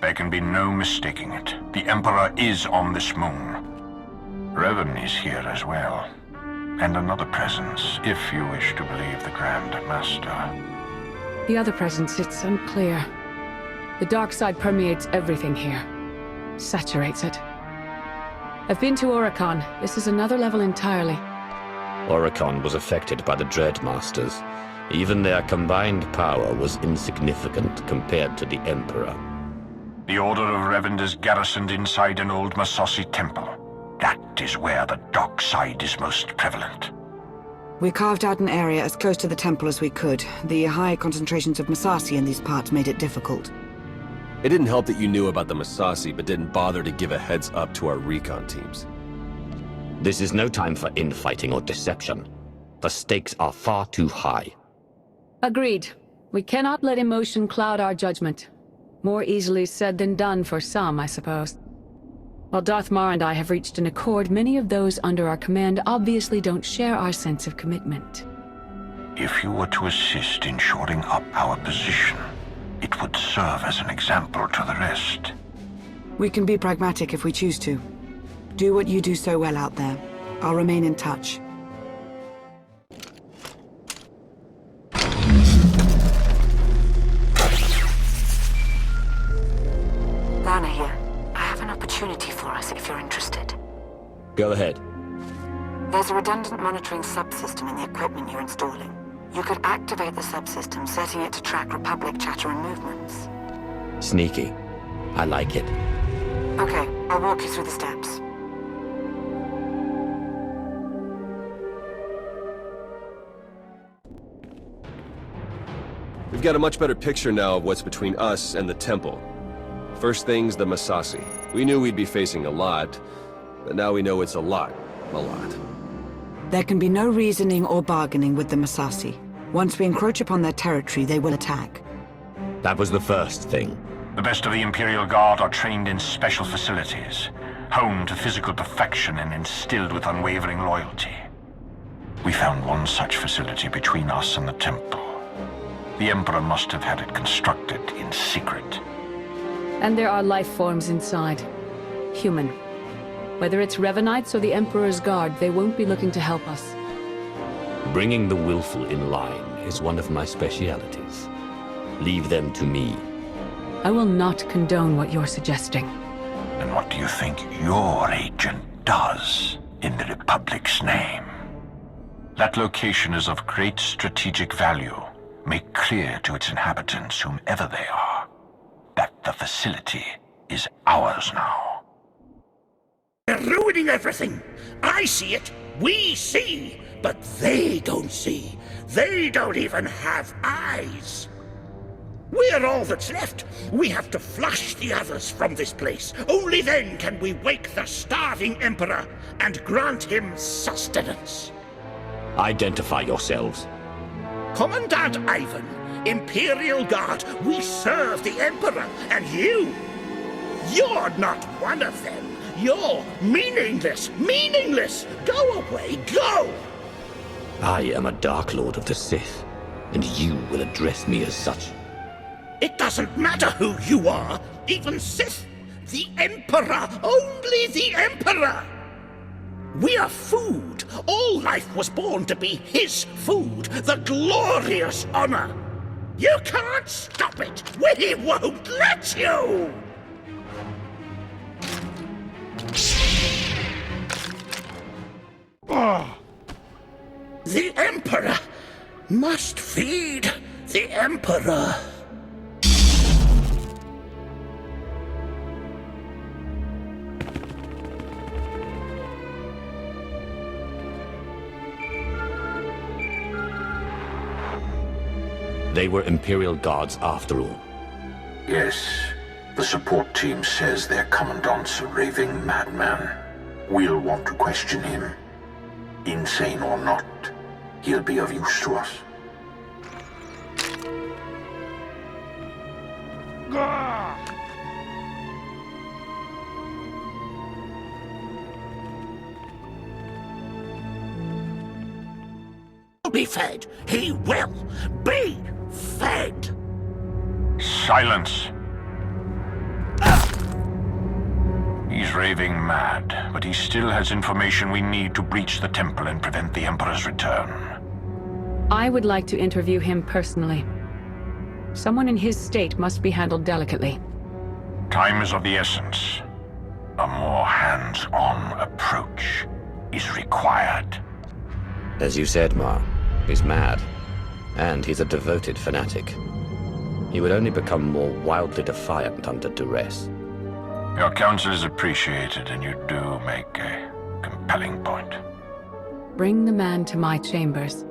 There can be no mistaking it. The Emperor is on this moon. Revan is here as well. And another presence, if you wish to believe the Grand Master. The other presence, it's unclear. The dark side permeates everything here. Saturates it. I've been to Oricon. This is another level entirely. Oricon was affected by the Dreadmasters. Even their combined power was insignificant compared to the Emperor. The Order of Revan is garrisoned inside an old Massassi temple. That is where the dark side is most prevalent. We carved out an area as close to the temple as we could. The high concentrations of Massassi in these parts made it difficult. It didn't help that you knew about the Massassi, but didn't bother to give a heads up to our recon teams. This is no time for infighting or deception. The stakes are far too high. Agreed. We cannot let emotion cloud our judgment. More easily said than done for some, I suppose. While Darth Mar and I have reached an accord, many of those under our command obviously don't share our sense of commitment. If you were to assist in shoring up our position, it would serve as an example to the rest. We can be pragmatic if we choose to. Do what you do so well out there. I'll remain in touch. Lana here. I have an opportunity for us if you're interested. Go ahead. There's a redundant monitoring subsystem in the equipment you're installing. You could activate the subsystem, setting it to track Republic chatter and movements. Sneaky. I like it. Okay, I'll walk you through the steps. We've got a much better picture now of what's between us and the temple. First thing's the Massassi. We knew we'd be facing a lot, but now we know it's a lot. A lot. There can be no reasoning or bargaining with the Massassi. Once we encroach upon their territory, they will attack. That was the first thing. The best of the Imperial Guard are trained in special facilities, honed to physical perfection and instilled with unwavering loyalty. We found one such facility between us and the temple. The Emperor must have had it constructed in secret. And there are life forms inside. Human. Whether it's Revanites or the Emperor's Guard, they won't be looking to help us. Bringing the willful in line is one of my specialities. Leave them to me. I will not condone what you're suggesting. And what do you think your agent does in the Republic's name? That location is of great strategic value. Make clear to its inhabitants, whomever they are, that the facility is ours now. They're ruining everything. I see it. We see. But they don't see. They don't even have eyes. We're all that's left. We have to flush the others from this place. Only then can we wake the starving Emperor and grant him sustenance. Identify yourselves. Commandant Yavin, Imperial Guard, we serve the Emperor, and you're not one of them. You're meaningless, meaningless. Go away, go! I am a Dark Lord of the Sith, and you will address me as such. It doesn't matter who you are, even Sith. The Emperor, only the Emperor! We are food. All life was born to be his food, the glorious honor. You can't stop it. We won't let you! The Emperor must feed the Emperor. They were Imperial Guards after all. Yes, the support team says their commandant's a raving madman. We'll want to question him. Insane or not, he'll be of use to us. Be fed. He will be fed. Silence. raving mad, but he still has information we need to breach the temple and prevent the Emperor's return. I would like to interview him personally. Someone in his state must be handled delicately. Time is of the essence. A more hands-on approach is required. As you said, Ma, he's mad. And he's a devoted fanatic. He would only become more wildly defiant under duress. Your counsel is appreciated, and you do make a compelling point. Bring the man to my chambers.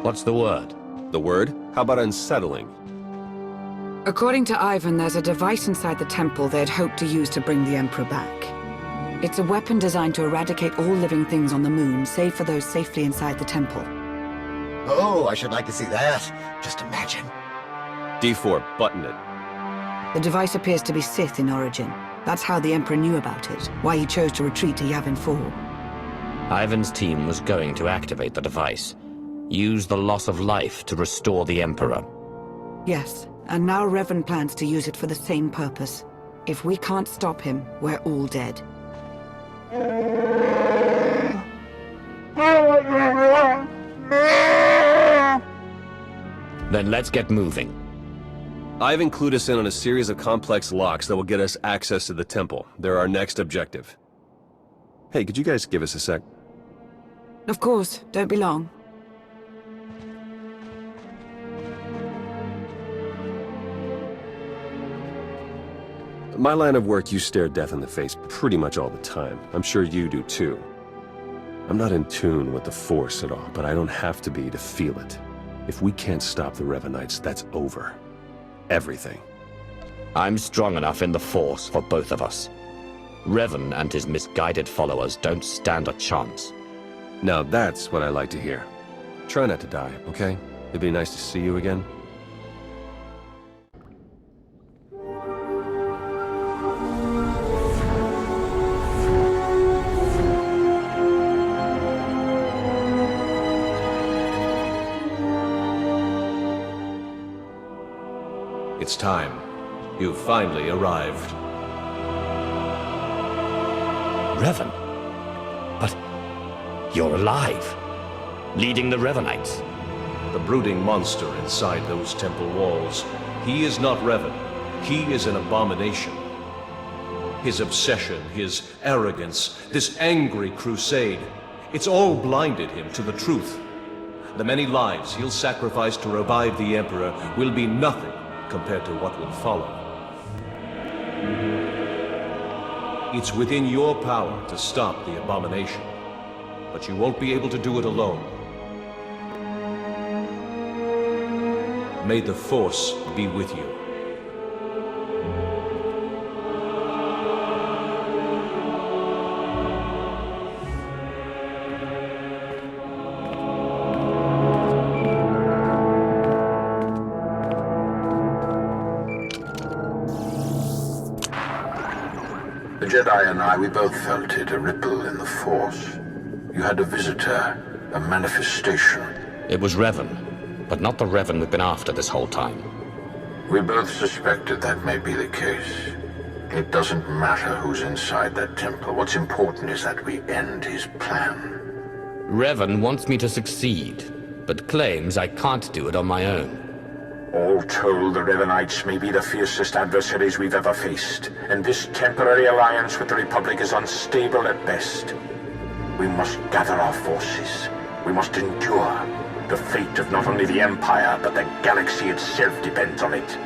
What's the word? The word? How about unsettling? According to Ivan, there's a device inside the temple they'd hoped to use to bring the Emperor back. It's a weapon designed to eradicate all living things on the moon, save for those safely inside the temple. Oh, I should like to see that. Just imagine. D4, button it. The device appears to be Sith in origin. That's how the Emperor knew about it, why he chose to retreat to Yavin 4. Ivan's team was going to activate the device. Use the loss of life to restore the Emperor. Yes, and now Revan plans to use it for the same purpose. If we can't stop him, we're all dead. Then let's get moving. Ivan clued us in on a series of complex locks that will get us access to the temple. They're our next objective. Hey, could you guys give us a sec? Of course, don't be long. My line of work, you stare death in the face pretty much all the time. I'm sure you do too. I'm not in tune with the Force at all, but I don't have to be to feel it. If we can't stop the Revanites, that's over. Everything. I'm strong enough in the Force for both of us. Revan and his misguided followers don't stand a chance. Now that's what I like to hear. Try not to die, okay? It'd be nice to see you again. It's time. You've finally arrived. Revan? But you're alive, leading the Revanites. The brooding monster inside those temple walls. He is not Revan. He is an abomination. His obsession, his arrogance, this angry crusade, it's all blinded him to the truth. The many lives he'll sacrifice to revive the Emperor will be nothing compared to what will follow. It's within your power to stop the abomination, but you won't be able to do it alone. May the Force be with you. The Jedi and I, we both felt it, a ripple in the Force. You had a visitor, a manifestation. It was Revan, but not the Revan we've been after this whole time. We both suspected that may be the case. It doesn't matter who's inside that temple. What's important is that we end his plan. Revan wants me to succeed, but claims I can't do it on my own. All told, the Revanites may be the fiercest adversaries we've ever faced, and this temporary alliance with the Republic is unstable at best. We must gather our forces. We must endure. The fate of not only the Empire, but the galaxy itself depends on it.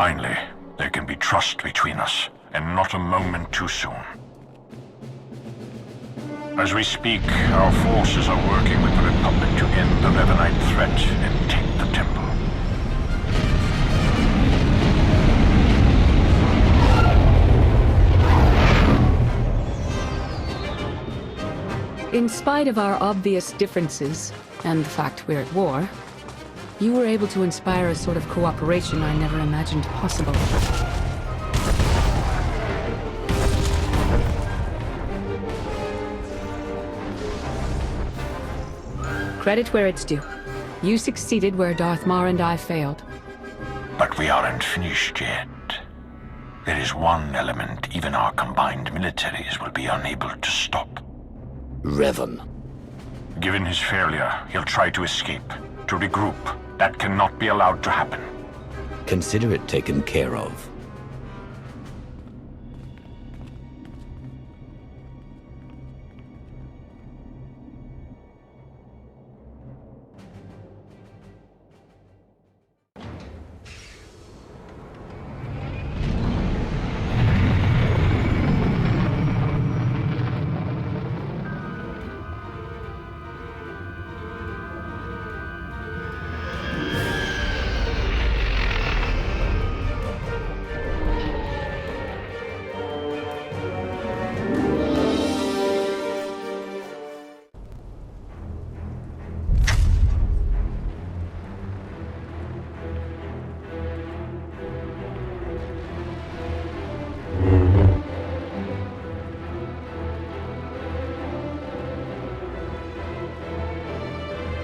Finally, there can be trust between us, and not a moment too soon. As we speak, our forces are working with the Republic to end the Revanite threat and take the temple. In spite of our obvious differences, and the fact we're at war, you were able to inspire a sort of cooperation I never imagined possible. Credit where it's due. You succeeded where Darth Mar and I failed. But we aren't finished yet. There is one element even our combined militaries will be unable to stop. Revan. Given his failure, he'll try to escape, to regroup. That cannot be allowed to happen. Consider it taken care of.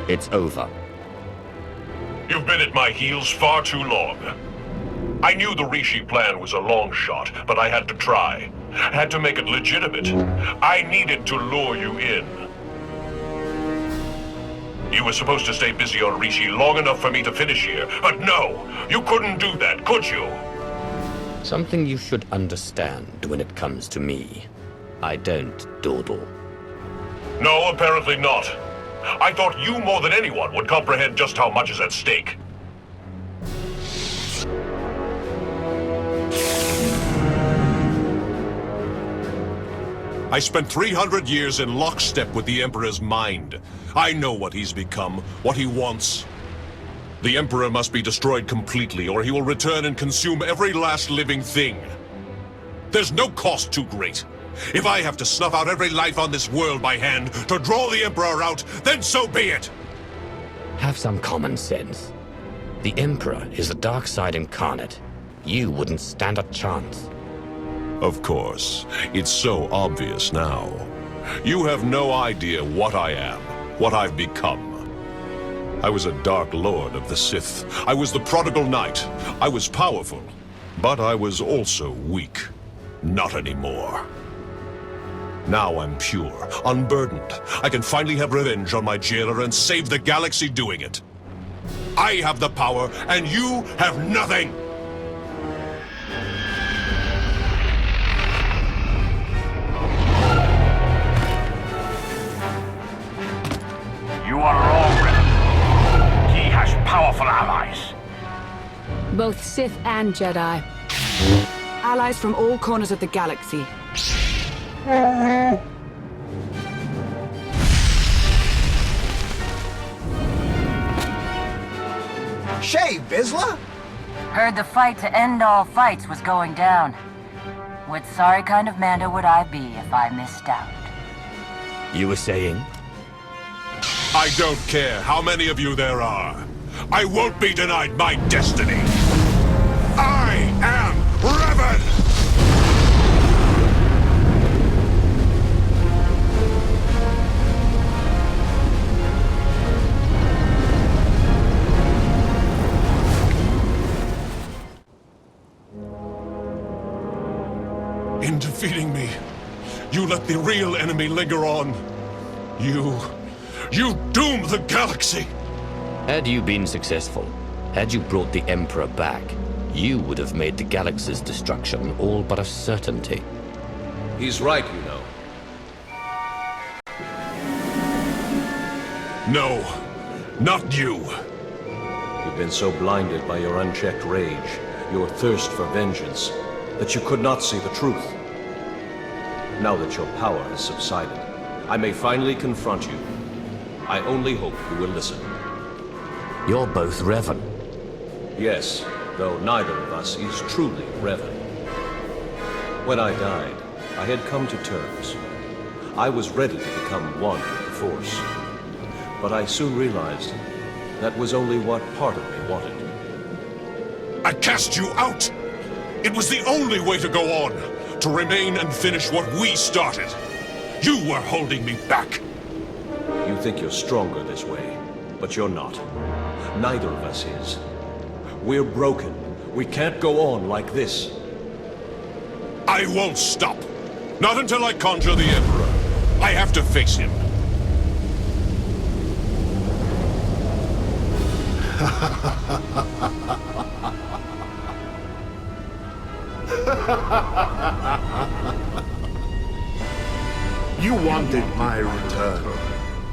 It's over. You've been at my heels far too long. I knew the Rishi plan was a long shot, but I had to try. Had to make it legitimate. I needed to lure you in. You were supposed to stay busy on Rishi long enough for me to finish here, but no! You couldn't do that, could you? Something you should understand when it comes to me. I don't dawdle. No, apparently not. I thought you more than anyone would comprehend just how much is at stake. I spent 300 years in lockstep with the Emperor's mind. I know what he's become, what he wants. The Emperor must be destroyed completely, or he will return and consume every last living thing. There's no cost too great. If I have to snuff out every life on this world by hand to draw the Emperor out, then so be it! Have some common sense. The Emperor is the dark side incarnate. You wouldn't stand a chance. Of course. It's so obvious now. You have no idea what I am, what I've become. I was a Dark Lord of the Sith. I was the prodigal knight. I was powerful, but I was also weak. Not anymore. Now I'm pure, unburdened. I can finally have revenge on my jailer and save the galaxy doing it. I have the power, and you have nothing! You are wrong, Revan. He has powerful allies. Both Sith and Jedi. Allies from all corners of the galaxy. Shay, Vizsla? Heard the fight to end all fights was going down. What sorry kind of Mando would I be if I missed out? You were saying? I don't care how many of you there are. I won't be denied my destiny. I am Revan! In defeating me, you let the real enemy linger on. You doom the galaxy! Had you been successful, had you brought the Emperor back, you would have made the galaxy's destruction all but a certainty. He's right, you know. No, not you. You've been so blinded by your unchecked rage. your thirst for vengeance, that you could not see the truth. Now that your power has subsided, I may finally confront you. I only hope you will listen. You're both Revan. Yes, though neither of us is truly Revan. When I died, I had come to terms. I was ready to become one with the Force. But I soon realized that was only what part of me wanted. I cast you out! It was the only way to go on, to remain and finish what we started. You were holding me back. You think you're stronger this way, but you're not. Neither of us is. We're broken. We can't go on like this. I won't stop. Not until I conjure the Emperor. I have to face him. You wanted my return.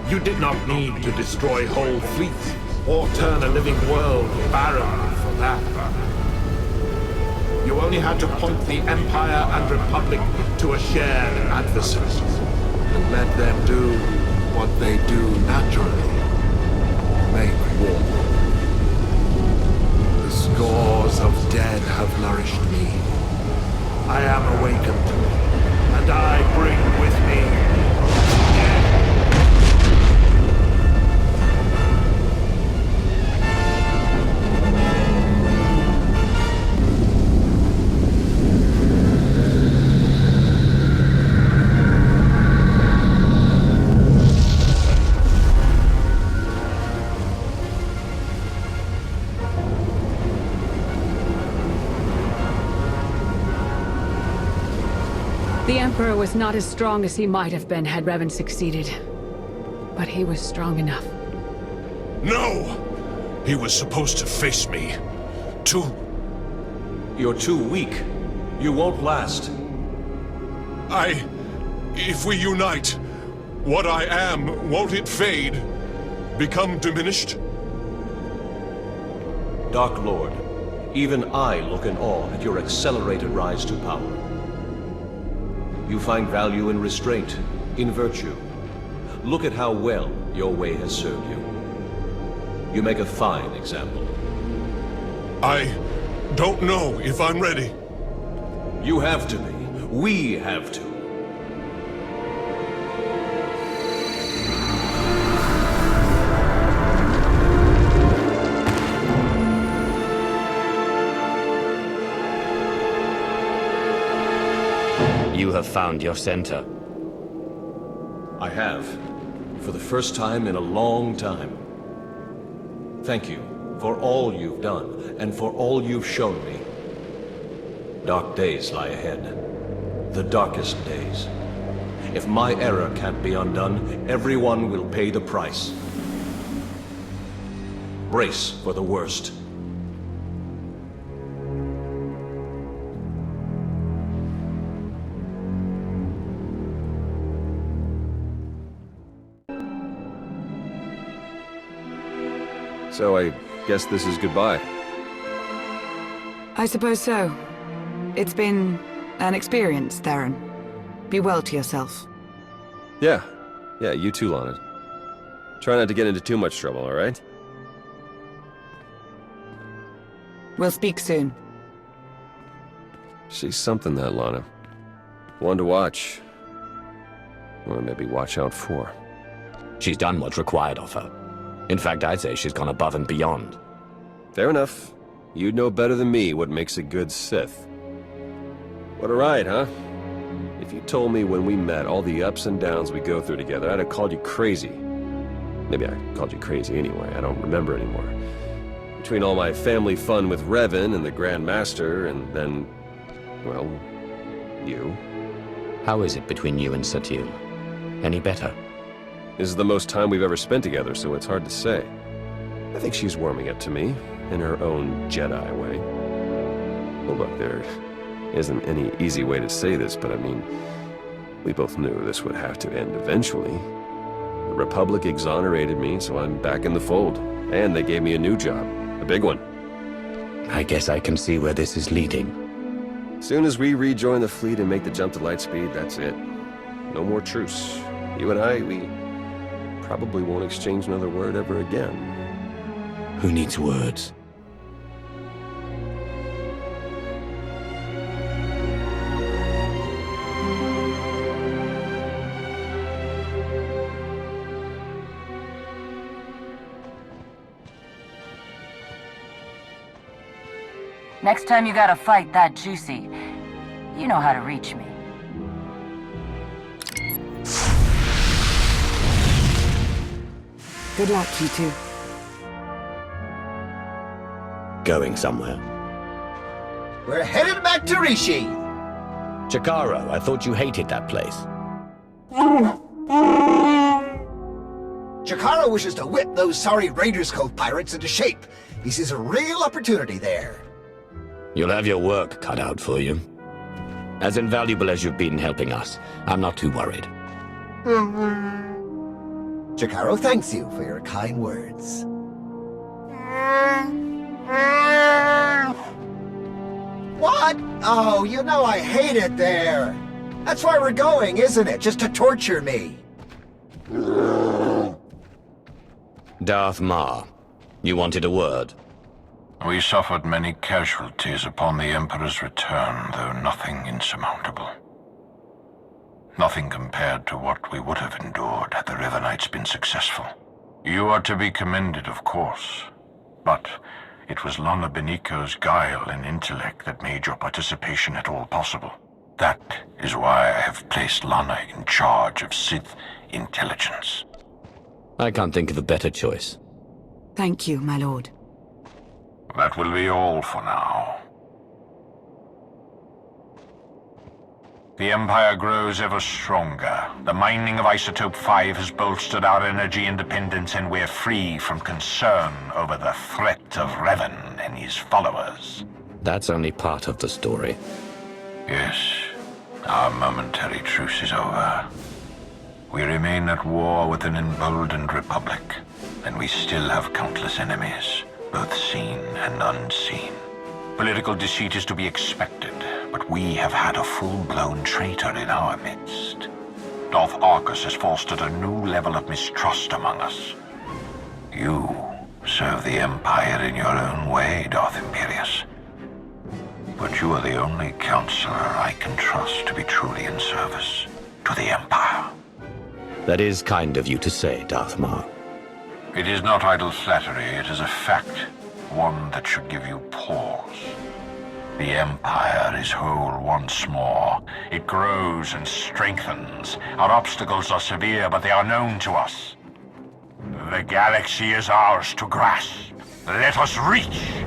You did not need to destroy whole fleets or turn a living world barren for that. You only had to point the Empire and Republic to a shared adversary and let them do what they do naturally. Make war. The scores of dead have nourished me. I am awakened, and I bring with me death. The Emperor was not as strong as he might have been had Revan succeeded. But he was strong enough. No! He was supposed to face me. You're too weak. You won't last. If we unite, what I am, won't it fade? Become diminished? Dark Lord, even I look in awe at your accelerated rise to power. You find value in restraint, in virtue. Look at how well your way has served you. You make a fine example. I don't know if I'm ready. You have to be. We have to. You have found your center. I have. For the first time in a long time. Thank you for all you've done, and for all you've shown me. Dark days lie ahead. The darkest days. If my error can't be undone, everyone will pay the price. Brace for the worst. So I guess this is goodbye. I suppose so. It's been an experience, Theron. Be well to yourself. Yeah, you too, Lana. Try not to get into too much trouble, all right? We'll speak soon. She's something, that Lana. One to watch. Or maybe watch out for. She's done what's required of her. In fact, I'd say she's gone above and beyond. Fair enough. You'd know better than me what makes a good Sith. What a ride, huh? If you told me when we met all the ups and downs we go through together, I'd have called you crazy. Maybe I called you crazy anyway, I don't remember anymore. Between all my family fun with Revan and the Grand Master, and then, well, you. How is it between you and Satil? Any better? This is the most time we've ever spent together, so it's hard to say. I think she's warming up to me, in her own Jedi way. Well, look, there isn't any easy way to say this, but I mean, we both knew this would have to end eventually. The Republic exonerated me, so I'm back in the fold. And they gave me a new job. A big one. I guess I can see where this is leading. Soon as we rejoin the fleet and make the jump to lightspeed, that's it. No more truce. You and I, we probably won't exchange another word ever again. Who needs words? Next time you got a fight that juicy, you know how to reach me. Good luck, you two. Going somewhere. We're headed back to Rishi. Chikaro, I thought you hated that place. Chikaro wishes to whip those sorry Raiders Cove pirates into shape. He sees a real opportunity there. You'll have your work cut out for you. As invaluable as you've been helping us, I'm not too worried. Chikaro thanks you for your kind words. What? Oh, you know I hate it there. That's why we're going, isn't it? Just to torture me. Darth Mar, you wanted a word? We suffered many casualties upon the Emperor's return, though nothing insurmountable. Nothing compared to what we would have endured had the Revanites been successful. You are to be commended, of course, but it was Lana Beniko's guile and intellect that made your participation at all possible. That is why I have placed Lana in charge of Sith intelligence. I can't think of a better choice. Thank you, my lord. That will be all for now. The Empire grows ever stronger. The mining of Isotope 5 has bolstered our energy independence, and we're free from concern over the threat of Revan and his followers. That's only part of the story. Yes, our momentary truce is over. We remain at war with an emboldened republic, and we still have countless enemies, both seen and unseen. Political deceit is to be expected, but we have had a full-blown traitor in our midst. Darth Arcus has fostered a new level of mistrust among us. You serve the Empire in your own way, Darth Imperius. But you are the only counselor I can trust to be truly in service to the Empire. That is kind of you to say, Darth Mar. It is not idle flattery, it is a fact, one that should give you pause. The Empire is whole once more. It grows and strengthens. Our obstacles are severe, but they are known to us. The galaxy is ours to grasp. Let us reach!